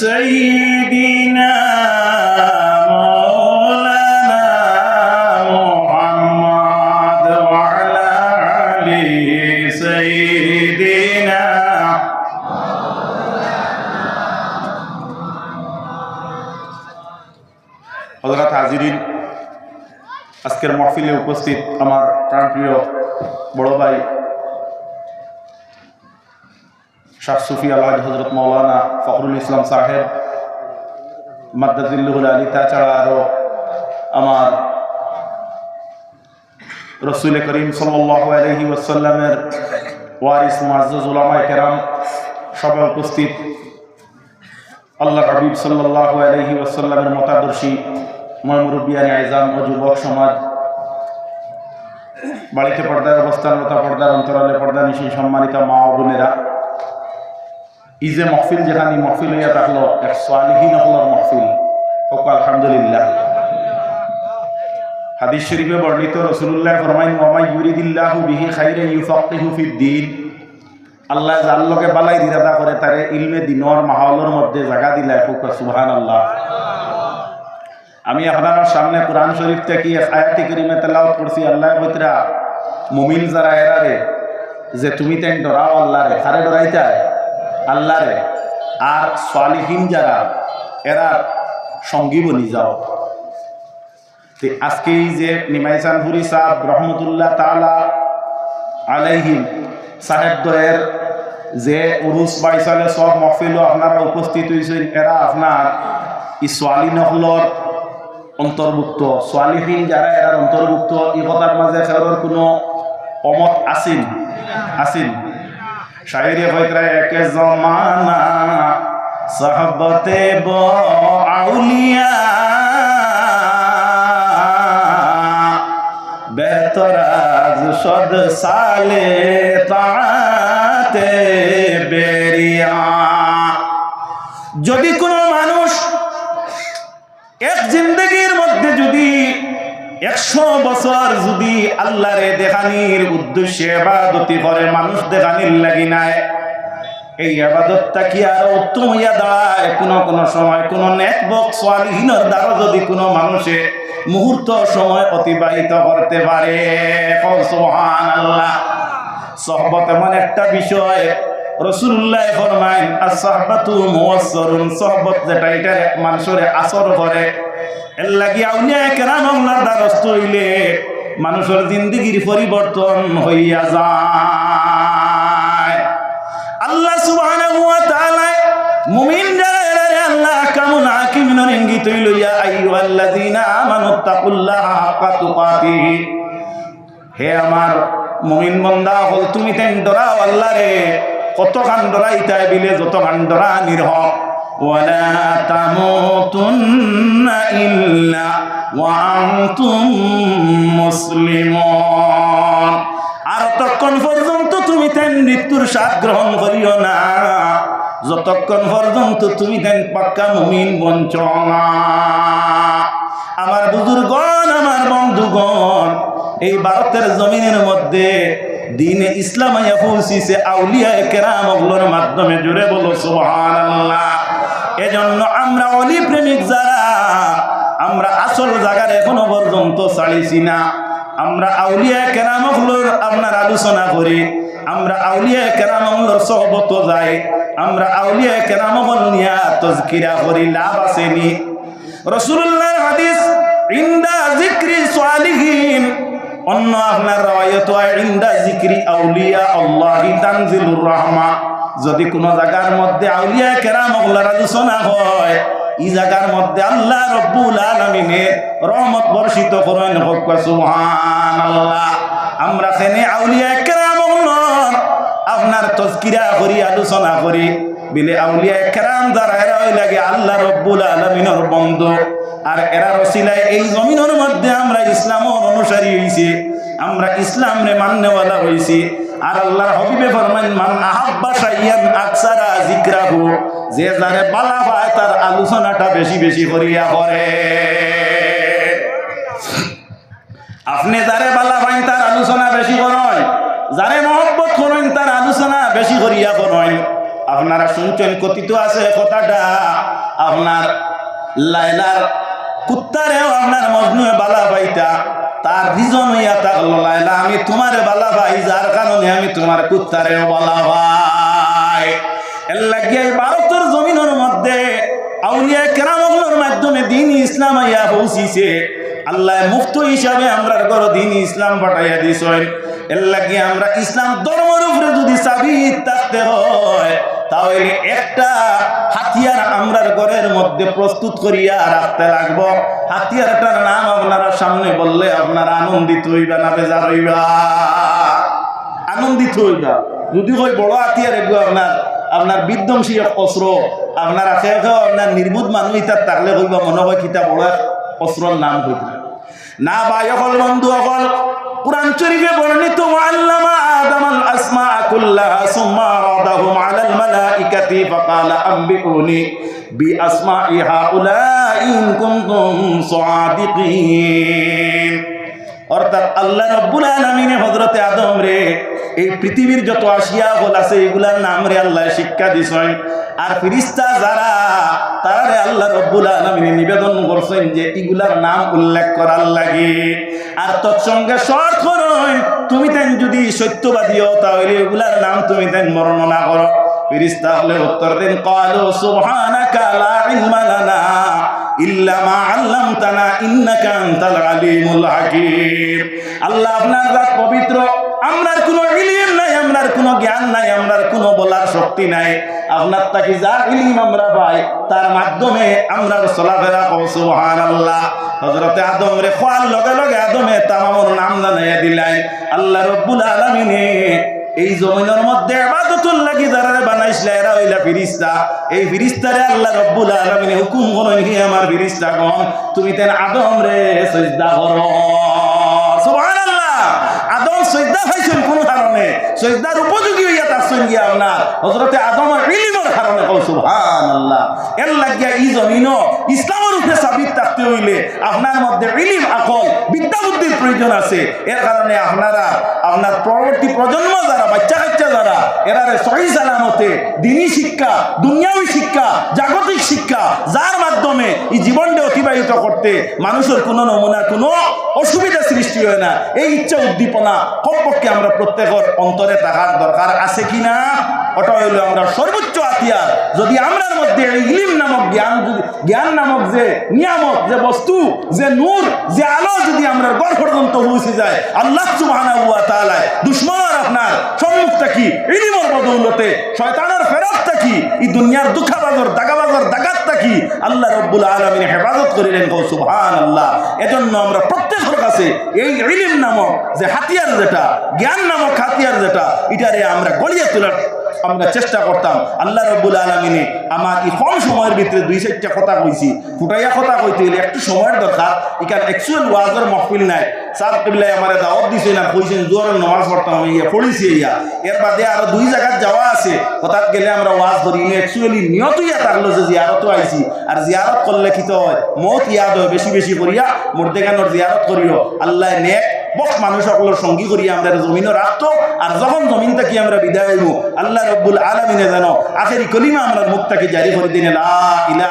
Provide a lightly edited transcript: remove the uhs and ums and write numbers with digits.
سيدنا مولانا محمد وعلى آل سيدنا হযরত হাজিরিন, আজকের মাহফিলে উপস্থিত আমার প্রাণপ্রিয় বড় ভাই শাহ সুফি আলহাজ হজরত মৌলানা ফখরুল ইসলাম সাহেব মাদ্দাজিল্লুহুল আলী, তাছাড়া আরও আমার রসুল করিম সাল্লাল্লাহু আলাইহি ওয়াসাল্লামের ওয়ারিস মুআজ্জাজ উলামায়ে কেরাম সবাই উপস্থিত, আল্লাহর হাবিব সাল্লাল্লাহু আলাইহি ওয়াসাল্লামের মতাদর্শী মুরব্বিয়ানে আইজাম ও যুবক সমাজ, বাড়িতে পর্দায় অবস্থানরত, পর্দার অন্তরালে পর্দা নিশি সম্মানিত মা ও বোনেরা, এই যে মহফিল, যেখানে মহফিল হইয়া থাকলো এক সালিহিন হলর মহফিল হোক আলহামদুলিল্লাহ। হাদিস শরীফে বর্ণিত, রাসূলুল্লাহ ফরমাইন, ওয়া মান ইউরিদিল্লাহু বিহি খাইরান ইউফাক্কিহু ফিদ্দীন, আল্লাহ যার লগে বালাই ইরাদা করে তারে ইলমে দিনর মাহলের মধ্যে জায়গা দিলায় হোক সুবহানাল্লাহ। আমি আপনার সামনে কোরআন শরীফ থেকে আয়াতি কারিমা তেলাওয়াত করছি। আল্লাহ বলতরা মুমিন যারা এরারে যে তুমি তেন ডরাও আল্লাহরে, কারে ডরাইতায়? আল্লাহরে। আর সালিহিন যারা এরা সঙ্গী বনি যাও। তো আজকে এই যে নিমাইসানপুরি সাহেব রহমতুল্লাহ তাআলা আলাইহিম সাহেব দয়ের যে উরুস বাইসালে সব মহফিল আপনারা উপস্থিত হয়েছেন, এরা আপনার ই সোয়ালি নহলর অন্তর্ভুক্ত, সালিহিন যারা এরার অন্তর্ভুক্ত। এই কথার মাঝে খেলোর কোনো অমত আসিন আসিন শায়রে হয়তরা একে জমানা সাহবতে ব আউলিয়া বেতরাজ সদ সালে তাতে বেরিয়া। যদি কোনো মানুষ এক জিন্দগির মধ্যে যদি 100 বছর যদি আল্লাহরে দেখানির উদ্দেশ্যে ইবাদতি করে, মানুষ দেখানির লাগি নাই, এই ইবাদতটা কি আর উত্তম হইয়া দাঁড়ায়? কোনো সময় কোনো নেকবক সালিহিনের দ্বারা যদি কোনো মানুষে মুহূর্ত সময় অতিবাহিত করতে পারে, সুবহানাল্লাহ। সোহবত এমন একটা বিষয়, রাসূলুল্লাহ ফরমাইন, as-সাহবাতু মুয়াসসারুন, সোহবত যেটা এটা মানুষের আসর করে, এর লাগি আউলিয়া কেরাম আল্লাহর দ্বারস্থ হইলে মানুষের জিন্দেগির পরিবর্তন হইয়া যায়। আল্লাহ সুবহানাহু ওয়া তাআলা মুমিন যারা আল্লাহ কামুন হাকিমিনের ইঙ্গিত লইয়া, আইয়ুহাল্লাযীনা আমানুত্তাকুল্লাহা হাক্কা তুকাতিহি, হে আমার মুমিন বান্দা হল তুমি তেন ডরাও আল্লাহরে। কত গান ডরাইতাই বিলে যত গান ডরা নির্হক। ওয়ালা তামুতুন্না ইল্লা ওয়া আনতুম মুসলিমুন, আর ততক্ষণ পর্যন্ত তুমি তেন মৃত্যুর স্বাদ গ্রহণ করিও না যতক্ষণ পর্যন্ত তুমি তেন পাক্কা মুমিন বঞ্চ না। আমার বুজুর্গণ, আমার বন্ধুগণ, এই ভারতের জমিনের মধ্যে দিনে ইসলাম আইয়া পৌঁছিছে আউলিয়া কেরাম ওগুলোর মাধ্যমে। জুড়ে বলো সুবহানাল্লাহ। এজন্য আমরা অলি প্রেমিক যারা, আমরা আসল জায়গার এখনো পর্যন্ত ছাড়িছি না। আমরা আউলিয়া কেরাম ওগুলোর আপনার আলোচনা করি, আমরা আউলিয়া কেরাম ওগুলোর সোহবত যাই, আমরা আউলিয়া কেরাম ওগুলো নিয়ে তাজকিরা করি, লাভ আসেনি? রাসূলুল্লাহর হাদিস, ইনদা যিকরি সালিহিন, অন্য আপনার রাওয়ায়াত হয় ইনদা যিকরি আউলিয়া আল্লাহি তানজিলুর রাহমা। যদি কোন জায়গার মধ্যে আউলিয়া কেরাম ওগুলোর আলোচনা হয়, এই জায়গার মধ্যে আল্লাহ রব্বুল আলামিনের রহমত বর্ষিত করেন, হোক সুবহানাল্লাহ। আমরা সেনে আউলিয়া কেরাম ওগুলোর আপনার তাজকিরা করি, আলোচনা করি বিলে আউলিয়া কেরাম যারা এরা ওই লাগে আল্লাহ রব্বুল আলামিনের বন্ধু। আর এরা রসিলায় এই জমিনের মধ্যে আমরা ইসলামের অনুসারী হইছি, আমরা ইসলাম রে মান্যওয়ালা হইছি। আর আল্লাহর হাবিবে ফরমান, মান আহাব্বা শাইয়ান আকসারা যিকরাহু, যে যারে বালা পায় তার আলোচনাটা বেশি বেশি করিয়া করে। আপনি যারে বালা পাইন তার আলোচনা বেশি করেন, যারে মহব্বত করেন তার আলোচনা বেশি করিয়া করেন। আপনারা শুনছেন কথিত আছে কথাটা, আপনার লাইলার কুত্তারেও আপনার মজনুয়ে বালা পাইতা, তার রিজন হইয়া থাকলো লাইলা আমি তোমারে বালা ভাই, যার কারণে আমি তোমার কুত্তারেও বালা ভাই। এর লাগিয়ে ভারতের জমিনের মধ্যে আউলিয়া কেরামগুলোর মাধ্যমে দিন ইসলাম আইয়া পৌঁছিছে। আল্লাহ মুফত হিসাবে আমরা ঘর দিন ইসলাম পাঠাইয়া দিছেন। এর লাগিয়ে আমরা ইসলাম ধর্মের উপরে যদি সাবিত থাকতে হয়, তাহলে একটা হাতিয়ার আমরার ঘরের মধ্যে প্রস্তুত করিয়া রাখতে লাগবো। হাতিয়ারটার নাম আপনারা সামনে বললে আপনারা আনন্দিত হইবা না বেজার হইবা? আনন্দিত হইবা। যদি হয় বড় হাতিয়ার এগুলো আপনার বিধ্বংসী অস্ত্র, আপনার আখে আপনার নির্বুধ মানুষ ইতার থাকলে হইবা মনে হয় কিতা বড় অস্ত্রর নাম হইত না। ভাই অকল বন্ধু অকল কুরআন শরীফে বর্ণিত আল্লামা আদমাল আসমা কুল্লাহা সুম্মা রাদাহুম আলাল মালাইকাতি ফাকালা আম্বিউনি বিআসমাই হাউলাই ইন কুনতুম সাদিকিন। অর্থাৎ আল্লাহ রাব্বুল আলামিন হযরতে আদম রে এই পৃথিবীর যত আসিয়া হল আছে এগুলার নাম রে আল্লাহ শিক্ষা দিছেন। আর ফেরেশতা যারা তারে আল্লাহ রাব্বুল আলামিন নিবেদন করছেন যে এগুলার নাম উল্লেখ করার লাগে। আর তৎসঙ্গে শর্ত করুন তুমি তেন যদি সত্যবাদী হও তাহলে এগুলার নাম তুমি তেন বর্ণনা করো। ফেরেশতা হলে উত্তর দেন ক্বালু সুবহানাকা লা ইলমা লানা ইল্লা মা আল্লামতানা ইন্নাকা আনতাল আলিমুল হাকীম। আল্লাহ আপনার জাত পবিত্র, আমরার কোনো ইলম নাই, আমরার কোনো জ্ঞান নাই, আমরার কোনো বলার শক্তি নাই। আপনার তাকে যা ইলম আমরা পাই তার মাধ্যমে আমরা চলাফেরা করি। সুবহানাল্লাহ। হযরতে আদম রে খোয়ার লগে লগে আদমে তামামর নাম জানাইয়া দিলেন। আল্লাহ রাব্বুল আলামিনে এই জমিনের মধ্যে ইবাদতুল লাগি যারা বানাইছিল এরা হইলা ফেরেশতা। এই ফেরেশতারে আল্লাহ রাব্বুল আলামিন হুকুম করেন হি আমার ফেরেশতাগণ তুমি তেন আদম রে সিজদা করো। সুবহানাল্লাহ। আদম সিজদা হইছেন কোন কারণে? সিজদার উপযোগী হইয়া তাসন গিয়া আপনার হযরতে আদমের ইলমের কারণে। সুবহানাল্লাহ। এর লাগিয়া এই জমিনও ইসলামের উপরে সাবিত থাকতে হইলে আপনার মধ্যে ইলম আকল বিদ্যা বুদ্ধির প্রয়োজন আছে। এর কারণে আপনারা আপনার পরবর্তী প্রজন্ম যারা বাচ্চা কাচ্চা যারা এরারে সহি সালামতে দিনী শিক্ষা, দুনিয়াবী শিক্ষা, জাগতিক শিক্ষা যার মাধ্যমে এই জীবনটা অতিবাহিত করতে মানুষের কোনো নমুনা কোনো অসুবিধা সৃষ্টি হয় না, এই ইচ্ছা উদ্দীপনা কমপক্ষে আমরা প্রত্যেকের অন্তরে থাকার দরকার আছে কিনা? ওটা হইল আমরা সর্বোচ্চ হাতিয়ার। যদি আমরার মধ্যে ইলম নামক জ্ঞান নামক যে নিয়ামক, যে বস্তু, যে নূর, যে আলো যদি আমরা ঘর পর্যন্ত পৌঁছে যায়, আল্লাহ সুবহানাহু ওয়া তাআলা দুশমনের আপনার সম্মুখ থাকি ইলমের বদৌলতে শয়তানের ফেরত থাকি এই দুনিয়ার দুঃখাবাজর দাগাবাজর দাগাত থাকি আল্লাহ রাব্বুল আলামিন হেফাজত করিলেন। সুবহানাল্লাহ। এজন্য আমরা প্রত্যেকের কাছে এই ইলম নামক যে হাতিয়ার, যেটা জ্ঞান নামক হাতিয়ার, যেটা এটারে আমরা গড়িয়ে তোলার আমরা চেষ্টা করতাম। আল্লাহ রাব্বুল আলামিনে আমার এই কম সময়ের ভিতরে 2-4টা কথা কইছি, ফুটাইয়া কথা কইতে হইলে একটু সময়ের দরকার। এখানে অ্যাকচুয়াল ওয়াজের মাহফিল নাই। সাহেব কিবলাই আমার দাওয়াত দিছে না, কইছেন জোরের নামাজ পড়তাম ইয়া পড়িছি ইয়া। এর বাদে আরো 2 জায়গা যাওয়া আছে, হঠাৎ গেলে আমরা ওয়াজ করি। অ্যাকচুয়ালি নিয়ত ইয়া থাকলো যে জিয়ারত আইছি, আর জিয়ারত করলে কি তো হয় মৌত ইয়াদ হয়, বেশি বেশি করিয়া মুর্দেগানোর জিয়ারত করিও। আল্লাহ নেক বক মানুষ সকলের সঙ্গী করিয়া আমরা জমিনও রাখতো। আর যখন জমিন থেকে আমরা বিদায় হইব আল্লাহ রাব্বুল আলামিনে যেন আখেরি কলিমা আমরা মুখ থেকে জারি করে দিন লা ইলাহা